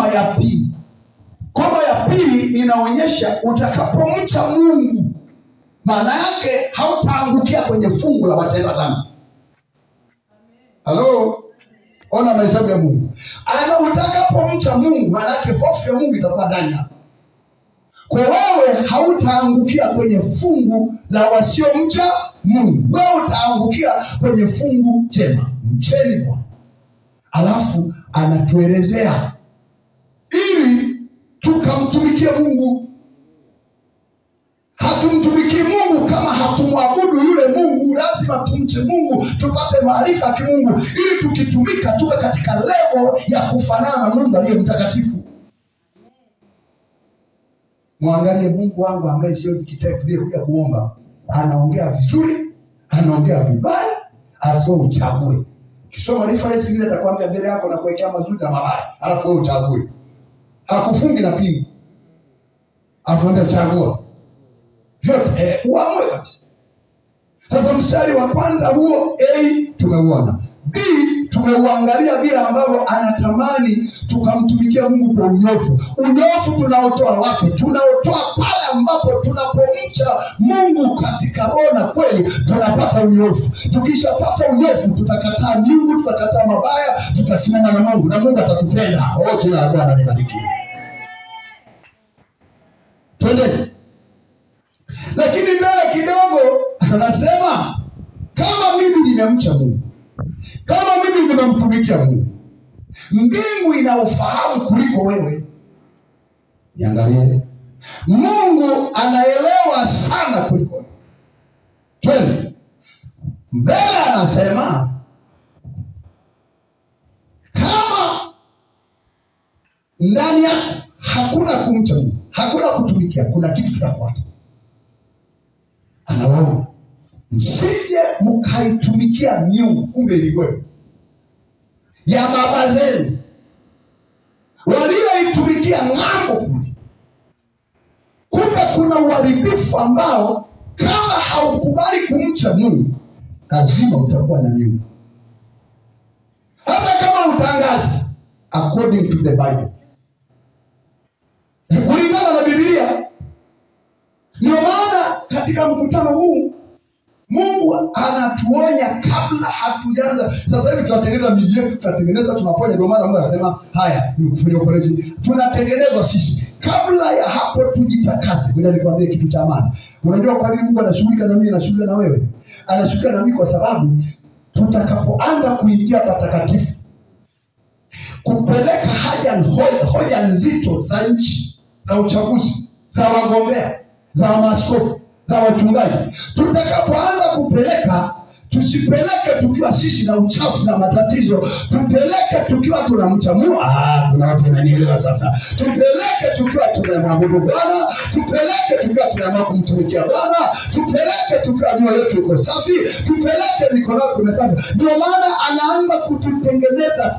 koma ya pili. Koma ya pili inaonyesha utakapomcha Mungu, maana yake hautaangukia kwenye fungu la watenda dhambi. Halo? Ona mahesabu ya Mungu. Utakapomcha Mungu, maana yake hofu ya Mungu itakuwa ndani yako. Kwa wewe hautaangukia kwenye fungu la wasiomcha Mungu. Wewe utaangukia kwenye fungu jema. Mcheni Bwana. Alafu anatuelezea ili tukamtumikie Mungu. Hatumtumiki Mungu kama hatumwabudu yule Mungu. Lazima tumche Mungu, tupate maarifa ya kimungu, ili tukitumika tuwe katika level ya kufanana na Mungu aliye mtakatifu. Muangalie Mungu wangu ambaye sio kitekulie kuja kuomba. Anaongea vizuri, anaongea vibaya, alafu uchague. Kisoma reference ile atakwambia mbele yako na kuwekea mazuri na mabaya, alafu uchague. Hakufungi na pingu. Alafu ndio chagua. Vyote uamue kabisa. Sasa mstari wa kwanza huo A tumeuona. B tumeuangalia vile ambavyo anatamani tukamtumikia Mungu kwa unyofu. Unyofu tunaotoa wapi? Tunaotoa pale ambapo tunapomcha Mungu katika roho na kweli, tunapata unyofu. Tukishapata unyofu, tutakataa miungu, tutakataa mabaya, tutasimama na Mungu na Mungu atatupenda. Jina la Bwana libarikiwe. Twende. Lakini mbele kidogo anasema kama mimi nimemcha Mungu, kama mimi nimemtumikia Mungu, mbingu ina ufahamu kuliko wewe. Niangalie. Mungu anaelewa sana kuliko wewe. Twende. Mbele anasema kama ndani yako hakuna kumcha Mungu, hakuna kutumikia, kuna kitu kitafuata. Anawaona msije mkaitumikia miungu, kumbe ni wewe ya baba zenu walioitumikia ng'ambo kule. Kumbe kuna uharibifu ambao kama haukubali kumcha Mungu, lazima utakuwa na miungu. Hata kama utangazi according to the Bible, kulingana na Biblia. Ndio maana katika mkutano huu Mungu anatuonya kabla hatujaanza. Sasa hivi tunatengeneza miji yetu, tunaponya. Ndio maana Mungu anasema haya ni kufanya operation. Tunatengenezwa sisi. Kabla ya hapo tujitakase. Ngoja nikwambie kitu cha maana. Unajua kwa nini Mungu anashughulika na mimi na shughulika na wewe? Anashughulika na mimi kwa sababu tutakapoanza kuingia patakatifu, kupeleka hoja nzito za nchi, za uchaguzi, za wagombea, za maaskofu, za wachungaji, tutakapoanza kupeleka, tusipeleke tukiwa sisi na uchafu na matatizo. Tupeleke tukiwa tunamcha Mungu. Kuna watu wananielewa sasa. Tupeleke tukiwa tunamwabudu Bwana, tupeleke tukiwa tunaamua kumtumikia Bwana, tupeleke tukiwa mioyo yetu iko safi, tupeleke mikono yetu imesafi. Ndio maana anaanza kututengeneza,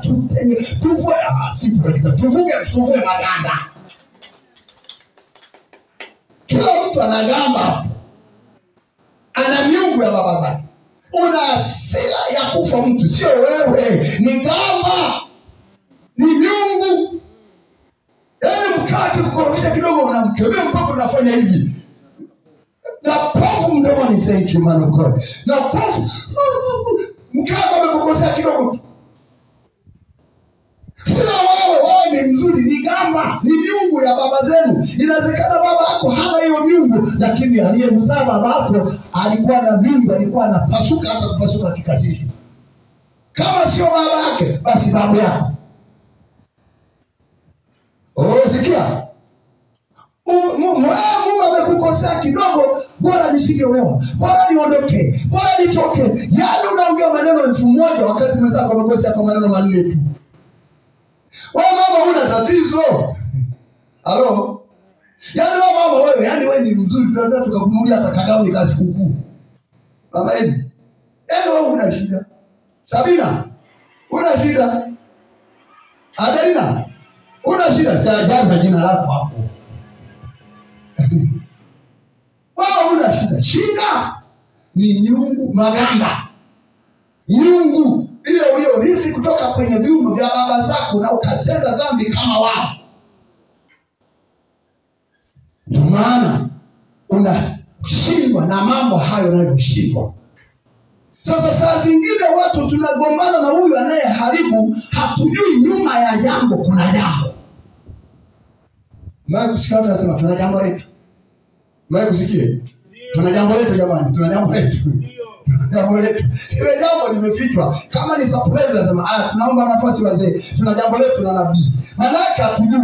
tuvuge maganda. Kila mtu anagamba, ana miungu ya baba zake. Una hasira ya kufa mtu, sio wewe, ni gamba, ni miungu. Mkate kukorofisha kidogo unamkemea mpaka unafanya hivi. Na pofu mdomoni, thank you man of God. Na pofu mkate amekukosea kidogo. Kila wewe ni mzuri, ni gamba, ni miungu ya baba zenu. Inawezekana baba yako hana hiyo miungu, lakini aliyemzaa baba yako alikuwa na miungu, alikuwa anapasuka hata kupasuka kikasisi. Kama sio baba yake, basi babu yako. Sikia. Mungu amekukosea kidogo, bora nisingeolewa, bora niondoke, bora nitoke. Yaani unaongea maneno 1000 wakati mwenzako amekosea kwa maneno 4 tu. Wewe mama huna tatizo. Halo? Yaani wewe ni mzuri, tunataka tukakununulia hata kagauni kazi kuku. Mama yenu. Yaani wewe una shida. Sabina, una shida. Adelina, una shida. Jaza jina lako hapo. Wewe una shida. Shida ni nyungu magamba. Nyungu. ile uliorithi kutoka kwenye viuno vya baba zako na ukatenda dhambi kama wao. Ndio maana unashindwa na mambo hayo unayoshindwa. Sasa saa zingine watu tunagombana na huyu anayeharibu, hatujui nyuma ya jambo kuna jambo. Mimi kusikia watu wanasema tuna jambo letu. Mimi kusikia tuna jambo letu jamani, tuna jambo letu. Jambo letu. Ile jambo limefichwa. Kama ni surprise nasema tunaomba nafasi wazee. Tuna jambo letu na nabii. Maana yake hatujui.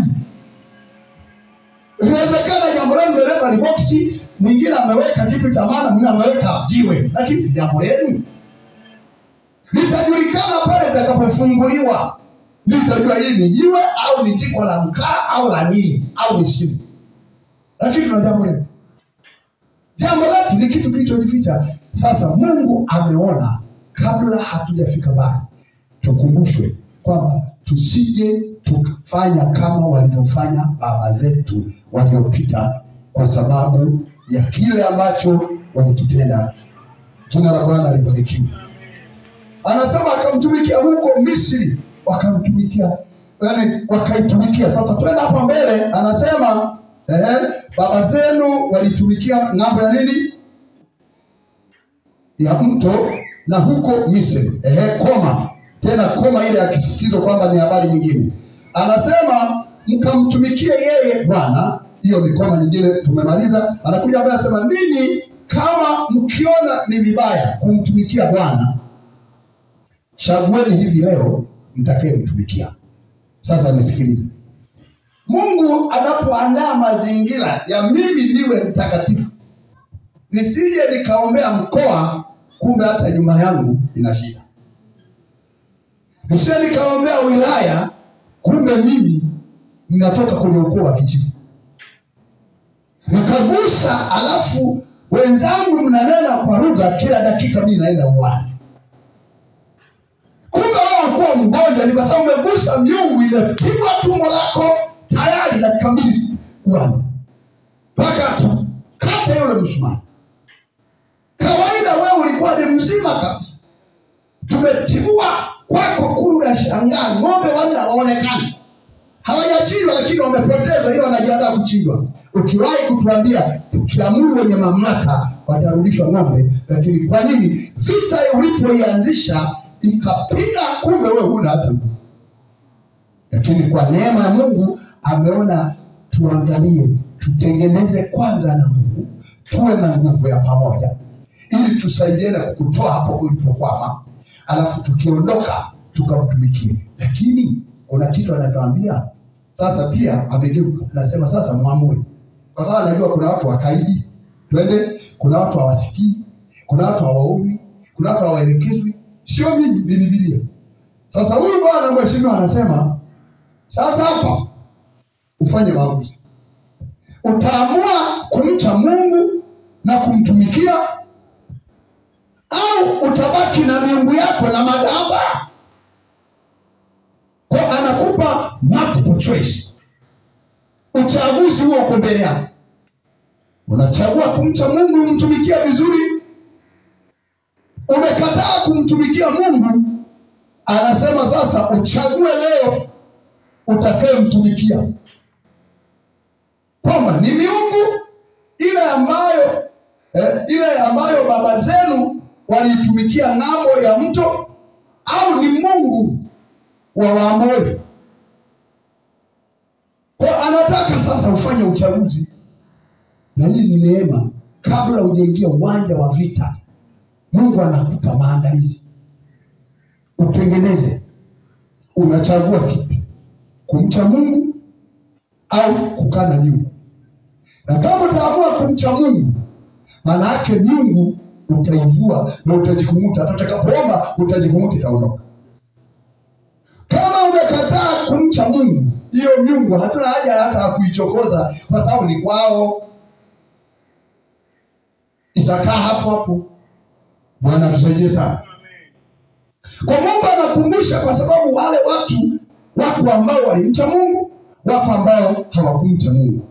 Inawezekana jambo lenu mmeleta ni boxi, mwingine ameweka kitu cha maana, mwingine ameweka jiwe, lakini si jambo lenu. Litajulikana pale litakapofunguliwa. Nitajua hii ni jiwe au ni jiko la mkaa au la nini au ni simu. Lakini tuna jambo letu. Jambo letu ni kitu kilichojificha. Sasa Mungu ameona kabla hatujafika mbali. Tukumbushwe kwamba tusije tukafanya kama walivyofanya baba zetu waliopita, kwa sababu ya kile ambacho walikitenda. Jina la Bwana libarikiwe. Anasema akamtumikia huko Misri, wakamtumikia, yani wakaitumikia. Sasa twenda hapa mbele, anasema baba zenu walitumikia ng'ambo ya nini? Ya mto na huko Misri. Koma. Tena koma ile akisisitiza kwamba ni habari nyingine. Anasema mkamtumikie yeye Bwana. Hiyo ni koma nyingine, tumemaliza. Anakuja ambaye anasema ninyi kama mkiona ni vibaya kumtumikia Bwana, chagueni hivi leo mtakayemtumikia. Sasa nisikilize. Mungu anapoandaa mazingira ya mimi niwe mtakatifu, nisije nikaombea mkoa kumbe hata nyumba yangu ina shida. Nisije nikaombea wilaya kumbe mimi ninatoka kwenye ukoo wa kichifu. Nikagusa alafu wenzangu mnanena kwa lugha kila dakika, mimi naenda uwani. Kumbe wao kwa mgonjwa ni kwa sababu umegusa miungu, imepigwa tumbo lako tayari dakika mbili uwani. Paka tu kata yule msumari. Kawaida wewe ulikuwa ni mzima kabisa. Tumetibua kwako kuru na shangaa, ng'ombe wanda waonekana. Hawajachinjwa lakini wamepoteza, hiyo wanajiandaa kuchinjwa. Ukiwahi kutuambia tukiamuru wenye mamlaka watarudishwa ng'ombe, lakini kwa nini vita ulipoianzisha ikapiga kumbe wewe huna hata. Lakini kwa neema ya Mungu ameona tuangalie, tutengeneze kwanza na Mungu, tuwe na nguvu ya pamoja ili tusaidiane kukutoa hapo ulipokwama, alafu tukiondoka tukamtumikie. Lakini kuna kitu anatuambia sasa pia amegeuka, anasema sasa muamue. Kwa sababu anajua kuna watu wakaidi, twende, kuna watu hawasikii, kuna watu hawaoni, kuna watu hawaelekezwi. Sio mimi, ni Biblia. Sasa huyu bwana mheshimiwa anasema sasa hapa ufanye maamuzi. Utaamua kumcha Mungu na kumtumikia, au utabaki na miungu yako na madamba. Kwa anakupa multiple choice. Uchaguzi huo uko mbele yako. Unachagua kumcha Mungu, umtumikia vizuri. Umekataa kumtumikia Mungu, anasema sasa uchague leo utakayemtumikia. Kwamba ni miungu ile ambayo baba zenu walitumikia ng'ambo ya mto, au ni Mungu wa Waamori. Kwa anataka sasa ufanye uchaguzi. Na hii ni neema. Kabla hujaingia uwanja wa vita, Mungu anakupa maandalizi. Utengeneze. Unachagua kipi? Kumcha Mungu au kukana miungu? Na kama utaamua kumcha Mungu, maana yake miungu utaivua na utajikumuta. Atakapoomba utajikumuta, itaondoka. Kama umekataa kumcha Mungu, hiyo miungu hatuna haja hata kuichokoza, kwa sababu ni kwao. Itakaa hapo hapo. Bwana tusaidie sana. Kwa Mungu anakumbusha, kwa sababu wale watu ambao walimcha Mungu, watu ambao hawakumcha Mungu.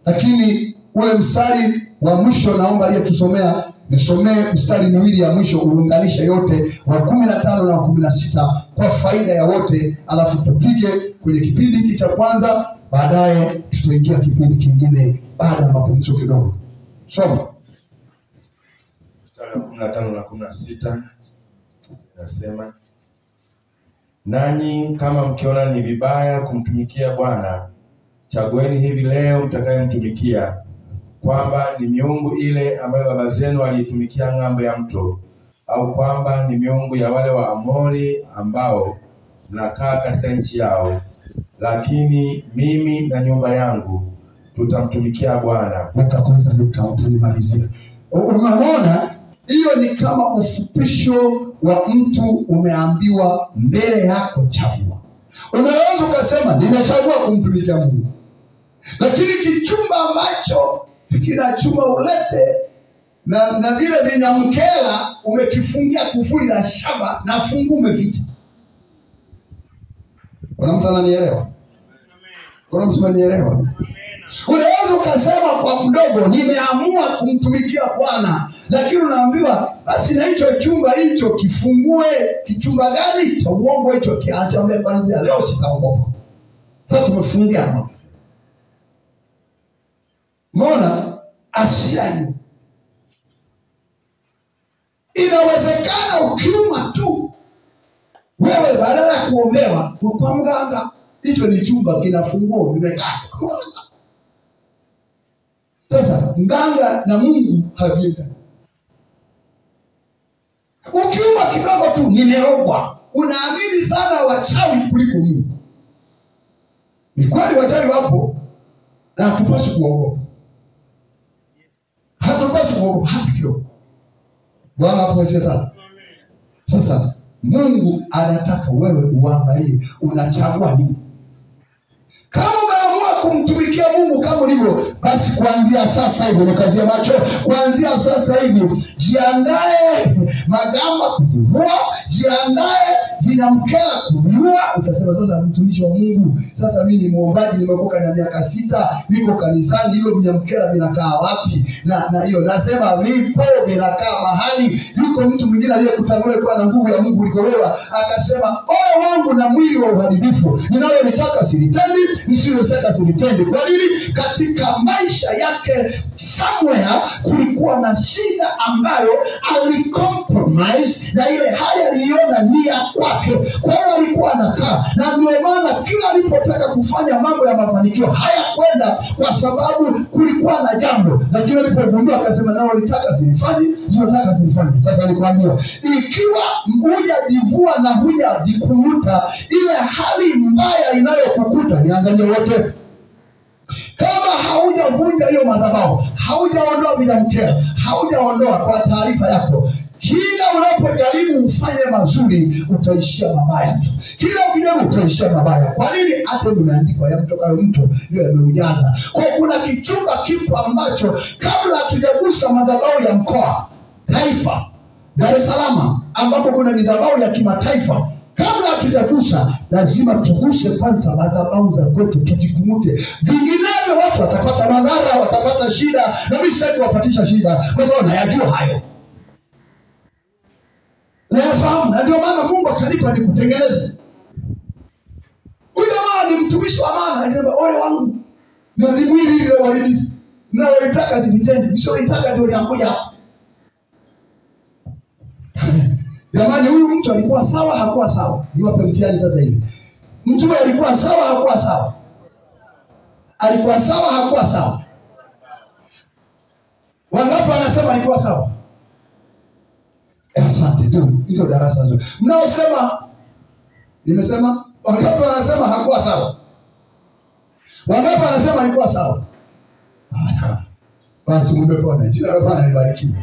Lakini ule mstari wa mwisho naomba aliyetusomea Nisomee mstari miwili ya mwisho uunganisha yote wa 15 na 16 kwa faida ya wote, alafu tupige kwenye kipindi hiki cha kwanza, baadaye tutaingia kipindi kingine baada ya mapumziko kidogo. Soma. Mstari wa 15 na 16 nasema, nanyi kama mkiona ni vibaya kumtumikia Bwana, chagueni hivi leo mtakayemtumikia, kwamba ni miungu ile ambayo baba zenu waliitumikia ng'ambo ya mto, au kwamba ni miungu ya wale wa Amori ambao mnakaa katika nchi yao. Lakini mimi na nyumba yangu tutamtumikia Bwana. Weka kwanza nukta utanimalizia. Unaona, hiyo ni kama ufupisho wa mtu umeambiwa mbele yako chagua. Unaweza ukasema nimechagua kumtumikia Mungu, lakini kichumba ambacho kina chuma ulete na vile vinyamkela umekifungia kufuli la shaba na fungu umeficha. Kuna mtu ananielewa? Kuna mtu ananielewa? Unaweza ukasema kwa mdogo nimeamua kumtumikia Bwana, lakini unaambiwa basi na hicho chumba hicho kifungue. Kichumba gani? Cha uongo hicho, kiacha mbele kwanza, leo sitaongoka. Sasa tumefungia hapo. Mbona asiani? Inawezekana ukiuma tu wewe, badala ya kuombewa kwa mganga, hicho ni chumba kinafungua vimekaa. Sasa mganga na Mungu havienda. Ukiuma kidogo tu nimerogwa, unaamini sana wachawi kuliko Mungu. Ni kweli wachawi wapo na hatupaswi kuogopa. Hatupaswi kuogopa hata kidogo. Bwana hapo sana. Sasa Mungu anataka wewe uangalie unachagua nini. Kama umeamua kumtumikia Mungu kama ulivyo, basi kuanzia sasa hivi nikazie macho, kuanzia sasa hivi jiandae magamba kujivua, jiandae vinyamkela kuvua. Utasema sasa, mtumishi wa Mungu, sasa mimi ni muombaji, nimekoka na miaka 6, niko kanisani, hiyo vinyamkela vinakaa wapi? Na hiyo nasema vipo, vinakaa mahali. Yuko mtu mwingine aliyekutangulia kwa na nguvu ya Mungu kuliko wewe, akasema ole wangu na mwili wa uharibifu, ninalotaka silitendi, nisiyotaka silitendi. Kwa nini? Katika maisha yake somewhere kulikuwa na shida ambayo alicompromise, na ile hali aliona ni ya kwake. Kwa hiyo alikuwa anakaa, na ndio maana kila alipotaka kufanya mambo ya mafanikio hayakwenda, kwa sababu kulikuwa na jambo. Lakini alipogundua akasema nao nitaka sinifanye, zinataka sinifanye. Sasa nilikwambia, ikiwa hujajivua na hujajikumuta ile hali mbaya inayokukuta, niangalie wote. Kama haujavunja hiyo madhabahu, haujaondoa vinyamkela, haujaondoa, kwa taarifa yako, kila unapojaribu ufanye mazuri utaishia mabaya tu. Kila ukijaribu utaishia mabaya. Kwa nini? Hata imeandikwa yamtokayo mtu ndio yameujaza. Kwa kuna kichumba kipo ambacho kabla hatujagusa madhabahu ya mkoa, taifa, Dar es Salaam, ambapo kuna madhabahu ya kimataifa, kabla hatujagusa lazima tuguse kwanza madhabahu za kwetu, tujikumute. Vinginevyo watu watapata madhara, watapata shida, na mimi sasa wapatisha shida kwa sababu nayajua hayo. Nayafahamu, na ndio maana Mungu akanipa nikutengeneze. Huyu jamaa ni mtumishi wa maana, anasema ole wangu na ni mwili ile walini na walitaka zivitende, nisiyotaka ndio liangoja hapa. Jamani, huyu mtu alikuwa sawa hakuwa sawa? Niwape mtihani sasa hivi. Mtu alikuwa sawa hakuwa sawa? Alikuwa sawa hakuwa sawa? Wangapi wanasema alikuwa sawa? Asante tu, hizo darasa zote. Mnaosema nimesema, wangapi wanasema hakuwa sawa? Wangapi wanasema alikuwa sawa? Basi mmepona. Jina la Bwana libarikiwe.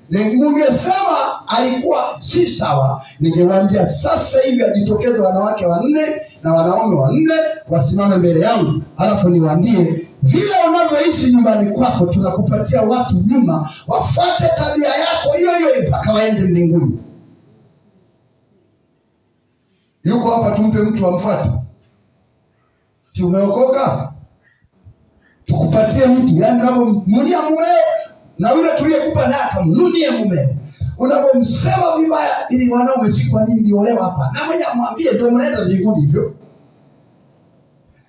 Ningesema alikuwa si sawa, ningewaambia sasa hivi ajitokeze wanawake 4 na wanaume 4 wasimame mbele yangu, alafu niwaambie vile unavyoishi nyumbani kwako, tunakupatia watu nyuma wafuate tabia yako hiyo hiyo mpaka waende mbinguni. Yuko hapa tumpe mtu amfuate? Si umeokoka? Tukupatie mtu, yani kama mmoja mumeo na yule tuliyekupa naye akamnunie mume. Unapomsema vibaya, ili wanaume si kwa nini niolewa hapa, na mwenye amwambie ndio mnaenda mbinguni hivyo.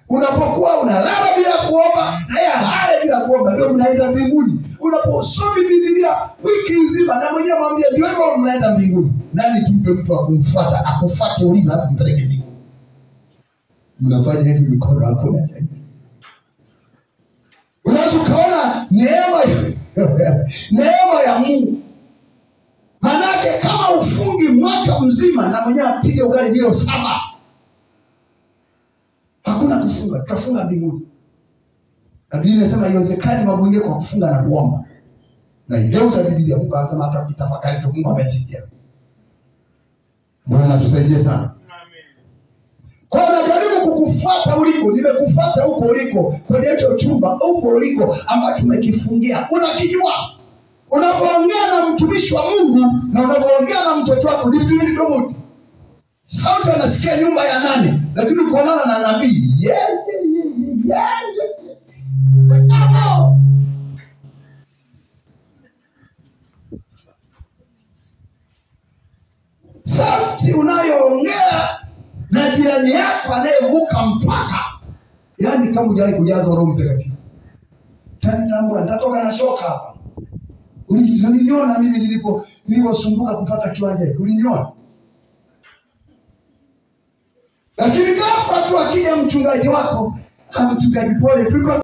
Unapokuwa unalala bila kuomba, na yeye alale bila kuomba, ndio mnaenda mbinguni. Unaposoma Biblia wiki nzima, na mwenye amwambie ndio hivyo mnaenda mbinguni. Nani tumpe mtu wa kumfuata, akufuate ulimi alafu mpeleke mbinguni? Mnafanya hivi mikono yako na jani. Unaweza kaona neema ya Mungu. Manake kama ufungi mwaka mzima na mwenye apige ugali kilo 7, hakuna kufunga, tutafunga mbinguni. Biblia inasema haiwezekani mambo mengine kwa kufunga na kuomba. Na igeuza Biblia, Mungu anasema hata ukitafakari tu Mungu amesikia. Bwana tusaidie sana. Amen. Kwa najaribu kukufuata uliko, nimekufuata huko uliko, kwenye hicho chumba huko uliko ambacho umekifungia. Unakijua. Unapoongea na mtumishi wa Mungu na unapoongea na mtoto wako ni vitu tofauti. Sauti anasikia nyumba ya nani, lakini ukoonana na nabii. Sauti unayoongea na jirani yako anayevuka mpaka, yaani kama hujawahi kujazwa Roho Mtakatifu. Tanitambua nitatoka na shoka hapa. Uliniona mimi niliposumbuka kupata kiwanja hiki, uliniona. Lakini ghafla tu akija mchungaji wako, mchungaji pole, tulikuwa